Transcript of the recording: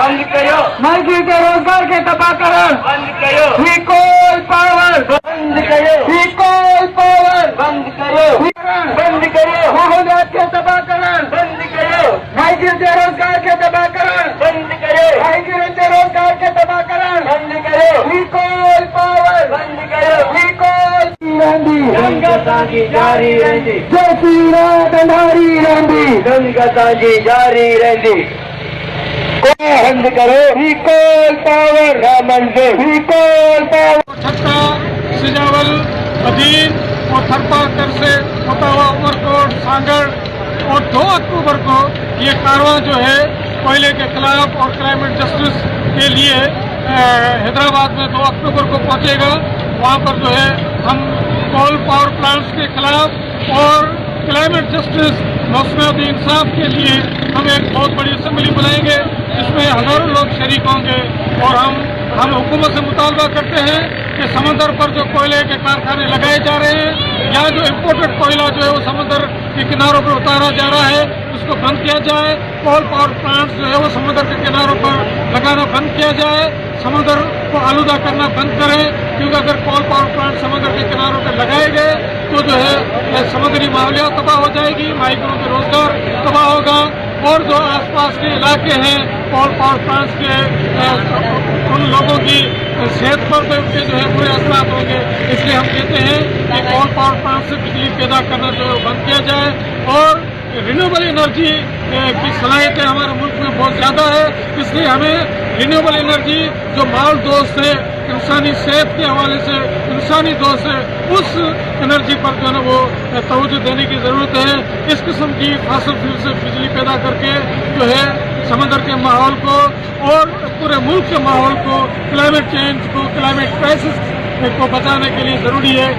बंद करो, महंगी के रोजगार के तबाहकरण, बंद करो, इक्वल पावर, बंद करो, इक्वल पावर, बंद करो, बंद करो, माहौलियात के तबाहकरण, बंद करो, महंगी के रोजगार के तबाहकरण, बंद करो, महंगी के रोजगार के तबाहकरण, बंद करो, इक्वल पावर, बंद करो, इक्वल रंदी, दंगताजी जारी रहंदी, जय श्री राम ढंढारी रंदी, दंगताजी जारी रहंदी, बंद करो, इक्वल पावर, मंजूर, इक्वल पावर। छत्ता, सिजावल, अधीन और थरपाकर से मोतावा, उमरकोट, सांगड़ और 2 अक्टूबर को ये कारवां जो है कोयले के खिलाफ और क्लाइमेट जस्टिस के लिए हैदराबाद में 2 अक्टूबर को पहुंचेगा। वहां पर जो है हम कोल पावर प्लांट्स के खिलाफ और क्लाइमेट जस्टिस, मौसमियाती इंसाफ के लिए हम एक बहुत बड़ी असेंबली बुलाएंगे जिसमें हजारों लोग शरीक होंगे और हम हुकूमत से मुतालबा करते हैं कि समंदर पर जो कोयले के कारखाने लगाए जा रहे हैं या जो इम्पोर्टेड कोयला जो है वो समंदर के किनारों पर उतारा जा रहा है उसको बंद किया जाए। कोल पावर प्लांट्स जो है वो समंदर के किनारों पर लगाना बंद किया जाए, समंदर को आलूदा करना बंद करें, क्योंकि अगर कोल पावर प्लांट समंदर के किनारों पर लगाए गए तो जो है समुद्री माहौलियात तबाह हो जाएगी, माइग्रों के रोजगार तबाह होगा और जो आसपास के इलाके हैं कोल पावर प्लांट्स के उन लोगों की सेहत पर भी उनके जो है बुरे असर होंगे। इसलिए हम कहते हैं कि कोल पावर प्लांट से बिजली पैदा करना जो है बंद किया जाए और रिन्यूएबल एनर्जी की सलाहियतें हमारे मुल्क में बहुत ज़्यादा है, इसलिए हमें रिन्यूएबल एनर्जी जो माहौल दोस्त है, इंसानी सेहत के हवाले से इंसानी दोस्त है, उस एनर्जी पर जो है वो तवज्जो देने की ज़रूरत है। इस किस्म की फॉसिल फ्यूल से बिजली पैदा करके जो है समंदर के माहौल को और पूरे मुल्क के माहौल को, क्लाइमेट चेंज को, क्लाइमेट क्राइसिस को बचाने के लिए ज़रूरी है।